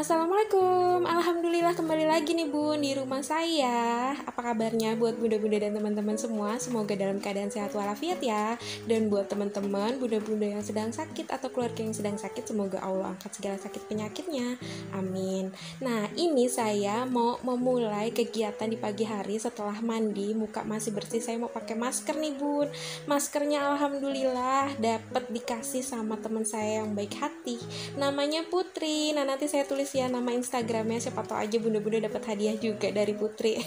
Assalamualaikum, Alhamdulillah kembali lagi nih bun di rumah saya. Apa kabarnya buat bunda-bunda dan teman-teman semua? Semoga dalam keadaan sehat walafiat ya. Dan buat teman-teman bunda-bunda yang sedang sakit atau keluarga yang sedang sakit, semoga Allah angkat segala sakit penyakitnya, amin. Nah, ini saya mau memulai kegiatan di pagi hari. Setelah mandi, muka masih bersih, saya mau pakai masker nih bun. Maskernya alhamdulillah dapat dikasih sama teman saya yang baik hati, namanya Putri. Nah, nanti saya tulis ya nama Instagramnya, siapa tahu aja bunda-bunda dapat hadiah juga dari Putri.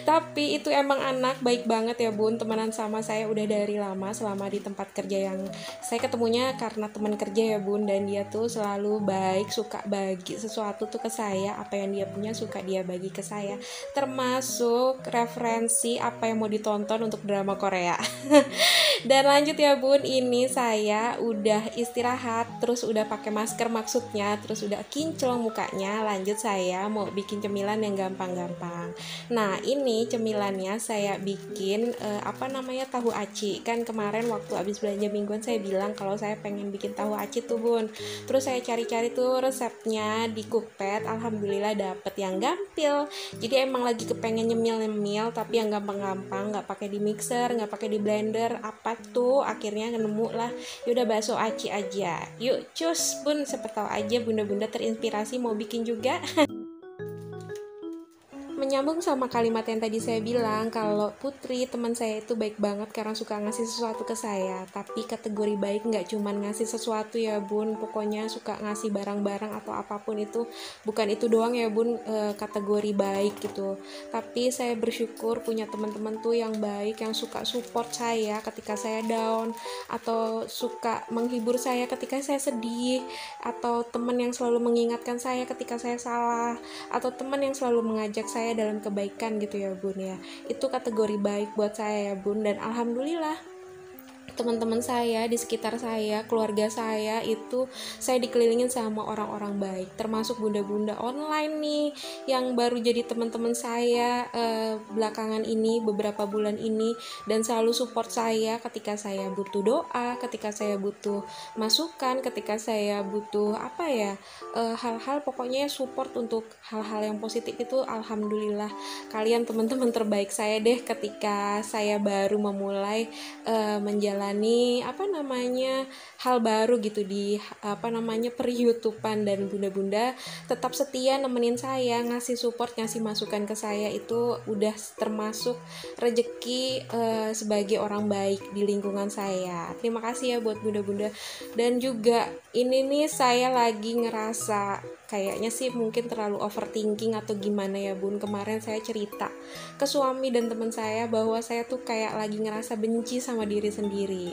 Tapi itu emang anak baik banget ya bun, temenan sama saya udah dari lama selama di tempat kerja yang saya ketemunya karena teman kerja ya bun. Dan dia tuh selalu baik, suka bagi sesuatu tuh ke saya, apa yang dia punya suka dia bagi ke saya, termasuk referensi apa yang mau ditonton untuk drama Korea. Dan lanjut ya bun, ini saya udah istirahat, terus udah pakai masker maksudnya, terus udah kinclong mukanya. Lanjut saya mau bikin cemilan yang gampang-gampang. Nah, ini cemilannya saya bikin tahu aci. Kan kemarin waktu habis belanja mingguan saya bilang kalau saya pengen bikin tahu aci tuh bun. Terus saya cari-cari tuh resepnya di Cookpad, alhamdulillah dapet yang gampil. Jadi emang lagi kepengen nyemil-nyemil tapi yang gampang-gampang, nggak pakai di mixer, nggak pakai di blender, apa tuh akhirnya nemu lah. Yaudah bakso aci aja, yuk cus bun, siapa tahu aja bunda-bunda terinspirasi mau bikin juga. Menyambung sama kalimat yang tadi saya bilang, kalau Putri teman saya itu baik banget karena suka ngasih sesuatu ke saya. Tapi kategori baik nggak cuman ngasih sesuatu ya bun, pokoknya suka ngasih barang-barang atau apapun itu. Bukan itu doang ya bun, kategori baik gitu. Tapi saya bersyukur punya teman-teman tuh yang baik, yang suka support saya ketika saya down, atau suka menghibur saya ketika saya sedih, atau teman yang selalu mengingatkan saya ketika saya salah, atau teman yang selalu mengajak saya dalam kebaikan gitu ya bun ya. Itu kategori baik buat saya ya bun. Dan alhamdulillah teman-teman saya di sekitar saya, keluarga saya itu saya dikelilingin sama orang-orang baik, termasuk bunda-bunda online nih yang baru jadi teman-teman saya belakangan ini, beberapa bulan ini, dan selalu support saya ketika saya butuh doa, ketika saya butuh masukan, ketika saya butuh hal-hal, pokoknya support untuk hal-hal yang positif itu. Alhamdulillah kalian teman-teman terbaik saya deh ketika saya baru memulai menjalani hal baru gitu di per-YouTubean. Dan bunda-bunda tetap setia nemenin saya, ngasih support, ngasih masukan ke saya, itu udah termasuk rejeki sebagai orang baik di lingkungan saya. Terima kasih ya buat bunda-bunda. Dan juga ini nih saya lagi ngerasa kayaknya sih mungkin terlalu overthinking atau gimana ya bun. Kemarin saya cerita ke suami dan teman saya bahwa saya tuh kayak lagi ngerasa benci sama diri sendiri.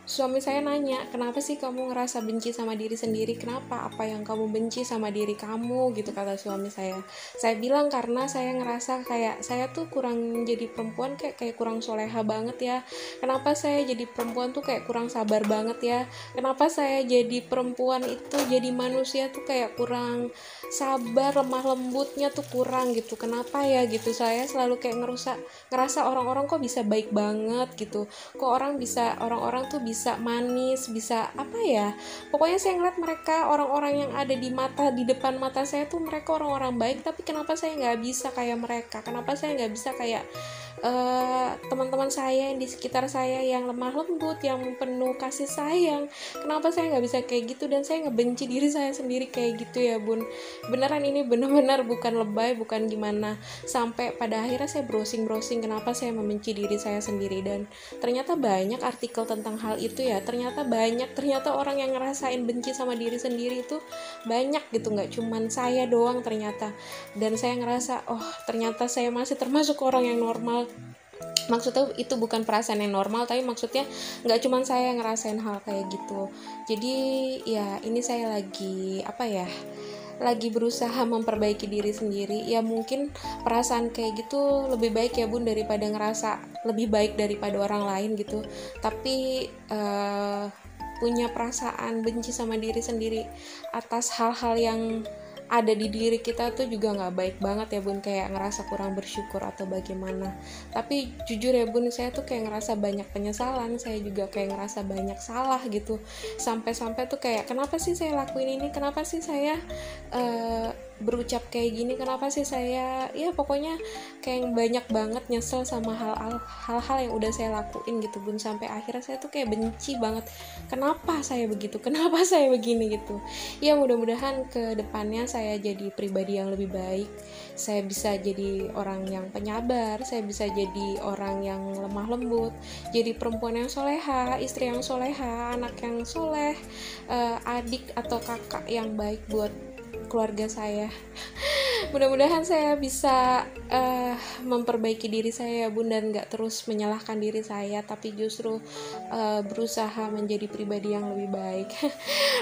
Suami saya nanya, kenapa sih kamu ngerasa benci sama diri sendiri? Kenapa? Apa yang kamu benci sama diri kamu? Gitu kata suami saya. Saya bilang karena saya ngerasa kayak saya tuh kurang jadi perempuan, kayak kurang soleha banget ya. Kenapa saya jadi perempuan tuh kayak kurang sabar banget ya? Kenapa saya jadi perempuan itu jadi manusia tuh kayak kurang sabar, lemah lembutnya tuh kurang gitu. Kenapa ya gitu? Saya selalu kayak ngerasa orang-orang kok bisa baik banget gitu. Kok orang-orang tuh bisa manis, bisa pokoknya saya ngeliat mereka, orang-orang yang ada di depan mata saya tuh mereka orang-orang baik, tapi kenapa saya nggak bisa kayak mereka? Kenapa saya nggak bisa kayak teman-teman saya yang di sekitar saya yang lemah lembut, yang penuh kasih sayang? Kenapa saya nggak bisa kayak gitu? Dan saya ngebenci diri saya sendiri kayak gitu ya bun. Beneran, ini bener-bener bukan lebay, bukan gimana. Sampai pada akhirnya saya browsing kenapa saya membenci diri saya sendiri. Dan ternyata banyak artikel tentang hal itu ya. Ternyata orang yang ngerasain benci sama diri sendiri itu banyak gitu, nggak cuman saya doang ternyata. Dan saya ngerasa, oh ternyata saya masih termasuk orang yang normal. Maksudnya itu bukan perasaan yang normal, tapi maksudnya nggak cuman saya yang ngerasain hal kayak gitu. Jadi ya ini saya lagi berusaha memperbaiki diri sendiri. Ya mungkin perasaan kayak gitu lebih baik ya bun daripada ngerasa lebih baik daripada orang lain gitu. Tapi punya perasaan benci sama diri sendiri atas hal-hal yang ada di diri kita tuh juga nggak baik banget ya bun, kayak ngerasa kurang bersyukur atau bagaimana. Tapi jujur ya bun, saya tuh kayak ngerasa banyak penyesalan, saya juga kayak ngerasa banyak salah gitu, sampai-sampai tuh kayak kenapa sih saya lakuin ini, kenapa sih saya berucap kayak gini, kenapa sih saya, ya pokoknya kayak banyak banget nyesel sama hal-hal yang udah saya lakuin gitu bun, sampai akhirnya saya tuh kayak benci banget, kenapa saya begitu, kenapa saya begini gitu. Ya mudah-mudahan ke depannya saya jadi pribadi yang lebih baik, saya bisa jadi orang yang penyabar, saya bisa jadi orang yang lemah lembut, jadi perempuan yang soleha, istri yang soleha, anak yang soleh, adik atau kakak yang baik buat keluarga saya. Mudah-mudahan saya bisa memperbaiki diri saya bun, dan gak terus menyalahkan diri saya, tapi justru berusaha menjadi pribadi yang lebih baik.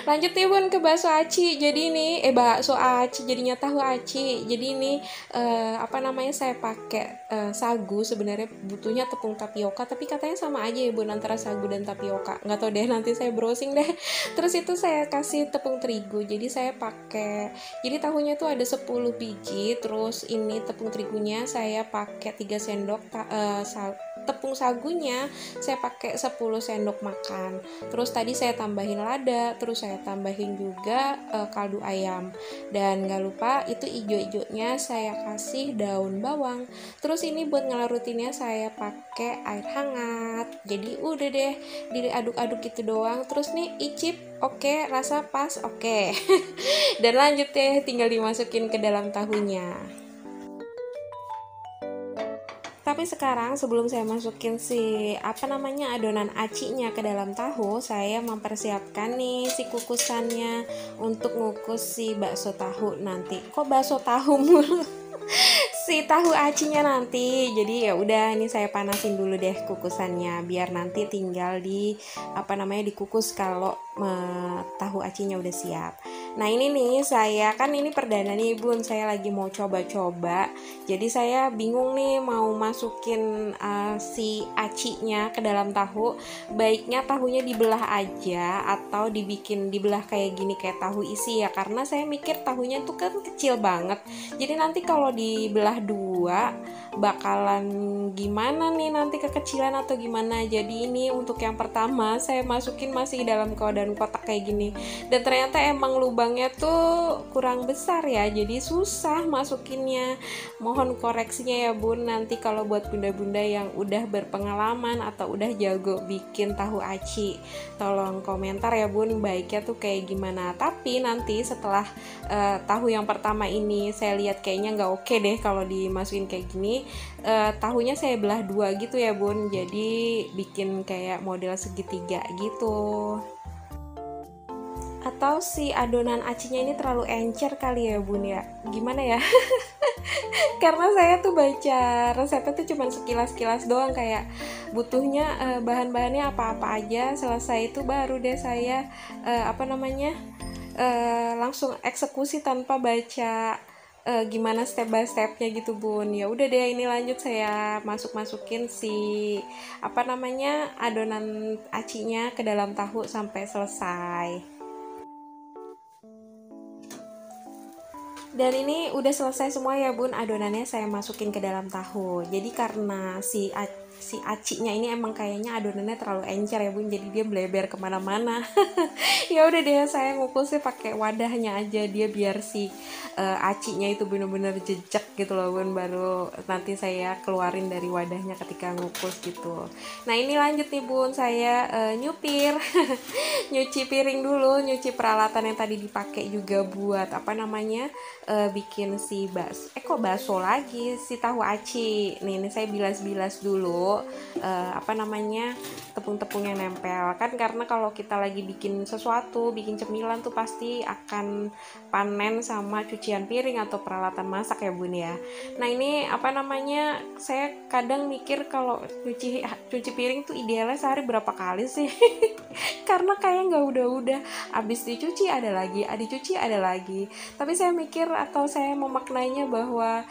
Lanjut ya bun ke bakso aci. Jadi ini bakso aci jadinya tahu aci. Jadi ini saya pakai sagu, sebenarnya butuhnya tepung tapioka, tapi katanya sama aja ya bun antara sagu dan tapioka, nggak tahu deh, nanti saya browsing deh. Terus itu saya kasih tepung terigu, jadi saya pakai, jadi tahunya itu ada 10 biji, terus ini tepung terigunya saya pakai 3 sendok, tepung sagunya saya pakai 10 sendok makan. Terus tadi saya tambahin lada, terus saya tambahin juga kaldu ayam, dan gak lupa itu ijo-ijonya saya kasih daun bawang. Terus ini buat ngelarutinnya saya pakai air hangat. Jadi udah deh, diaduk-aduk gitu doang. Terus nih icip, oke, rasa pas, oke. Dan lanjut deh, tinggal dimasukin ke dalam tahunya. Tapi sekarang sebelum saya masukin adonan acinya ke dalam tahu, saya mempersiapkan nih si kukusannya untuk ngukus si bakso tahu nanti. Kok bakso tahu mulu? Si tahu acinya nanti. Jadi ya udah, ini saya panasin dulu deh kukusannya biar nanti tinggal dikukus kalau tahu acinya udah siap. Nah ini nih, saya kan ini perdana nih bun, saya lagi mau coba-coba. Jadi saya bingung nih mau masukin si acinya ke dalam tahu. Baiknya tahunya dibelah aja atau dibelah kayak gini, kayak tahu isi ya, karena saya mikir tahunya itu kan kecil banget. Jadi nanti kalau dibelah dua bakalan gimana nih, nanti kekecilan atau gimana. Jadi ini untuk yang pertama saya masukin masih dalam keadaan kotak kayak gini, dan ternyata emang lubangnya tuh kurang besar ya, jadi susah masukinnya. Mohon koreksinya ya bun, nanti kalau buat bunda-bunda yang udah berpengalaman atau udah jago bikin tahu aci, tolong komentar ya bun, baiknya tuh kayak gimana. Tapi nanti setelah tahu yang pertama ini saya lihat kayaknya nggak oke deh kalau dimasukin kayak gini, tahunya saya belah dua gitu ya bun, jadi bikin kayak model segitiga gitu. Atau si adonan acinya ini terlalu encer kali ya bun ya, gimana ya? Karena saya tuh baca resepnya tuh cuman sekilas-kilas doang, kayak butuhnya bahan-bahannya apa-apa aja, selesai itu baru deh saya langsung eksekusi tanpa baca gimana step by stepnya gitu bun. Ya udah deh, ini lanjut saya masukin si adonan acinya ke dalam tahu sampai selesai. Dan ini udah selesai semua ya bun, adonannya saya masukin ke dalam tahu. Jadi karena si acinya ini emang kayaknya adonannya terlalu encer ya bun, jadi dia bleber kemana-mana. Ya udah deh, saya ngukusnya pakai wadahnya aja dia, biar si acinya itu bener-bener jejak gitu loh bun, baru nanti saya keluarin dari wadahnya ketika ngukus gitu. Nah ini lanjut nih bun, saya nyupir nyuci piring dulu, nyuci peralatan yang tadi dipakai juga buat bikin si bakso lagi, si tahu aci. Nih saya bilas-bilas dulu tepung-tepung yang nempel kan, karena kalau kita lagi bikin sesuatu, bikin cemilan tuh pasti akan panen sama cucian piring atau peralatan masak ya bun ya. Nah ini saya kadang mikir kalau cuci piring tuh idealnya sehari berapa kali sih? Karena kayak nggak udah abis dicuci ada lagi, tapi saya mikir atau saya memaknainya bahwa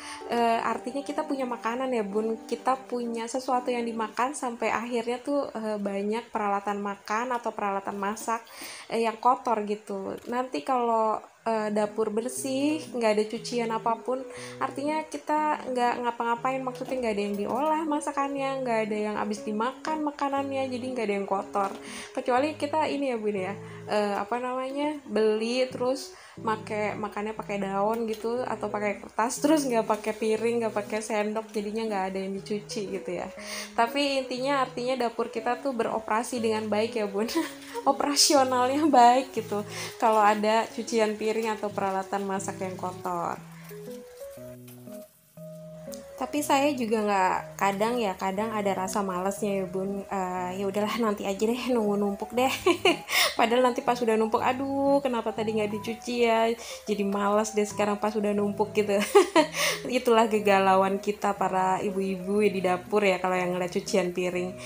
artinya kita punya makanan ya bun, kita punya sesuatu yang dimakan sampai akhirnya tuh banyak peralatan makan atau peralatan masak yang kotor gitu. Nanti kalau dapur bersih, nggak ada cucian apapun, artinya kita nggak ngapa-ngapain, maksudnya nggak ada yang diolah masakannya, nggak ada yang habis dimakan makanannya, jadi nggak ada yang kotor. Kecuali kita ini ya bun ya, beli terus makannya pakai daun gitu atau pakai kertas, terus nggak pakai piring, nggak pakai sendok, jadinya nggak ada yang dicuci gitu ya. Tapi intinya artinya dapur kita tuh beroperasi dengan baik ya bun. Operasionalnya baik gitu kalau ada cucian piring atau peralatan masak yang kotor. Tapi saya juga nggak, kadang ada rasa malesnya ya bun. Ya udahlah nanti aja deh, nunggu numpuk deh. Padahal nanti pas udah numpuk, aduh kenapa tadi nggak dicuci ya, jadi malas deh sekarang pas udah numpuk gitu. Itulah kegalauan kita para ibu-ibu di dapur ya kalau yang ngeliat cucian piring.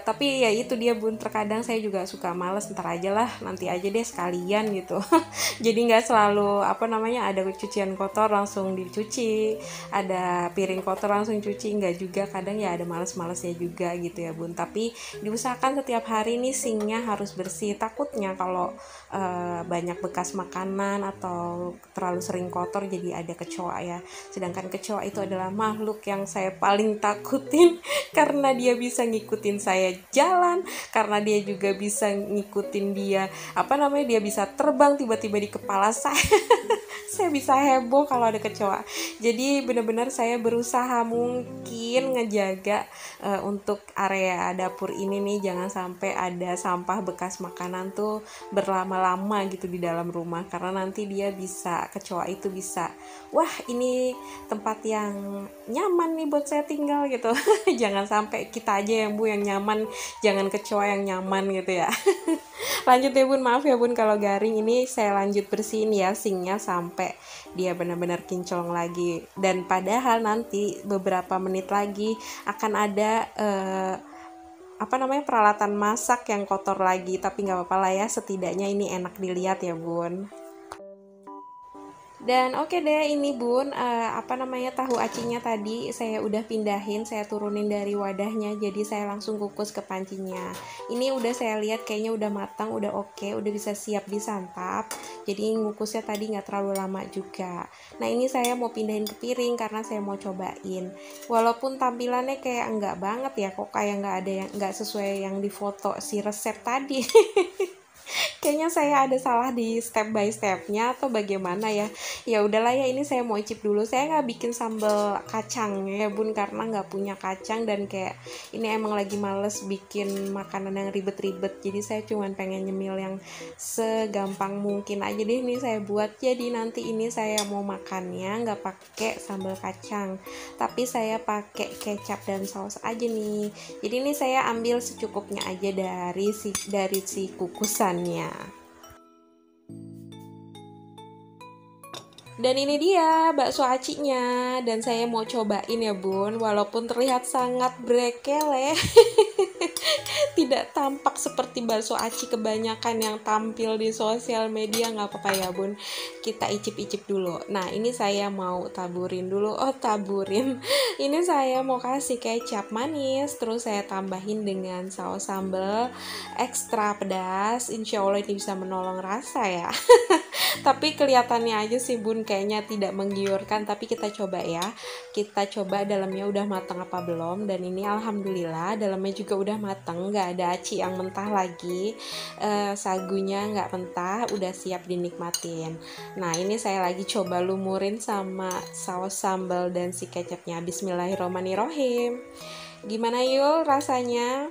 Tapi ya itu dia bun, terkadang saya juga suka malas, ntar aja lah, nanti aja deh sekalian gitu. Jadi nggak selalu ada cucian kotor langsung dicuci, ada piring kotor langsung cuci, nggak juga, kadang ya ada males-malesnya juga gitu ya bun. Tapi diusahakan setiap hari nih sinknya harus bersih, takutnya kalau banyak bekas makanan atau terlalu sering kotor jadi ada kecoa ya. Sedangkan kecoa itu adalah makhluk yang saya paling takutin karena dia bisa ngikutin saya jalan, karena dia juga bisa ngikutin dia dia bisa terbang tiba-tiba di kepala saya. Saya bisa heboh kalau ada kecoa. Jadi benar-benar saya berusaha mungkin ngejaga untuk area dapur ini nih, jangan sampai ada sampah bekas makanan tuh berlama-lama gitu di dalam rumah, karena nanti kecoa itu bisa, wah ini tempat yang nyaman nih buat saya tinggal gitu. Jangan sampai kita aja yang nyaman, jangan kecoa yang nyaman gitu ya. Lanjut ya bun, maaf ya bun kalau garing. Ini saya lanjut bersihin ya sinknya sampai dia benar-benar kinclong lagi. Dan padahal nanti beberapa menit lagi akan ada peralatan masak yang kotor lagi, tapi nggak apa-apa lah ya, setidaknya ini enak dilihat ya bun. Dan oke deh, ini bun, tahu acinya tadi saya udah pindahin, saya turunin dari wadahnya, jadi saya langsung kukus ke pancinya. Ini udah saya lihat kayaknya udah matang, udah oke, udah bisa siap disantap. Jadi ngukusnya tadi nggak terlalu lama juga. Nah ini saya mau pindahin ke piring karena saya mau cobain. Walaupun tampilannya kayak enggak banget ya, kok kayak nggak sesuai yang di foto si resep tadi. Kayaknya saya ada salah di step by stepnya atau bagaimana ya. Ya udahlah ya, ini saya mau icip dulu. Saya nggak bikin sambal kacang ya bun, karena nggak punya kacang, dan kayak ini emang lagi males bikin makanan yang ribet-ribet. Jadi saya cuman pengen nyemil yang segampang mungkin aja deh nih saya buat. Jadi nanti ini saya mau makannya nggak pakai sambal kacang, tapi saya pakai kecap dan saus aja nih. Jadi ini saya ambil secukupnya aja dari si kukusannya. Dan ini dia bakso acinya, dan saya mau cobain ya bun, walaupun terlihat sangat brekele. Tidak tampak seperti bakso aci kebanyakan yang tampil di sosial media, nggak apa-apa ya bun, kita icip-icip dulu. Nah ini saya mau taburin dulu, ini saya mau kasih kecap manis, terus saya tambahin dengan saus sambal ekstra pedas. Insya Allah ini bisa menolong rasa ya. Tapi kelihatannya aja sih bun kayaknya tidak menggiurkan, tapi kita coba ya. Kita coba dalamnya udah matang apa belum. Dan ini alhamdulillah dalamnya juga udah matang, nggak ada aci yang mentah lagi. Sagunya nggak mentah, udah siap dinikmatin. Nah ini saya lagi coba lumurin sama saus sambal dan si kecapnya. Bismillahirrohmanirrohim. Gimana Yul rasanya?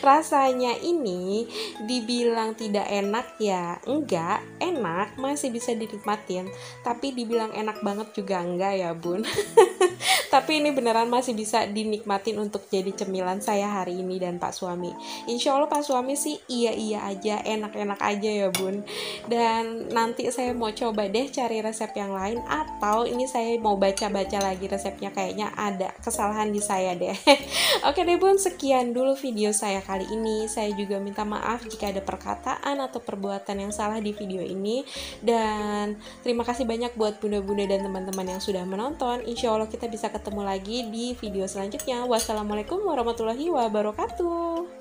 Rasanya ini dibilang tidak enak ya enggak, enak, masih bisa dinikmatin. Tapi dibilang enak banget juga enggak ya bun. Tapi ini beneran masih bisa dinikmatin untuk jadi cemilan saya hari ini dan Pak Suami. Insya Allah Pak Suami sih iya aja, enak-enak aja ya bun. Dan nanti saya mau coba deh cari resep yang lain, atau ini saya mau baca-baca lagi resepnya, kayaknya ada kesalahan di saya deh. Oke deh bun, sekian dulu video saya kali ini. Saya juga minta maaf jika ada perkataan atau perbuatan yang salah di video ini. Dan terima kasih banyak buat bunda-bunda dan teman-teman yang sudah menonton. Insya Allah kita bisa ketemu lagi di video selanjutnya. Wassalamualaikum warahmatullahi wabarakatuh.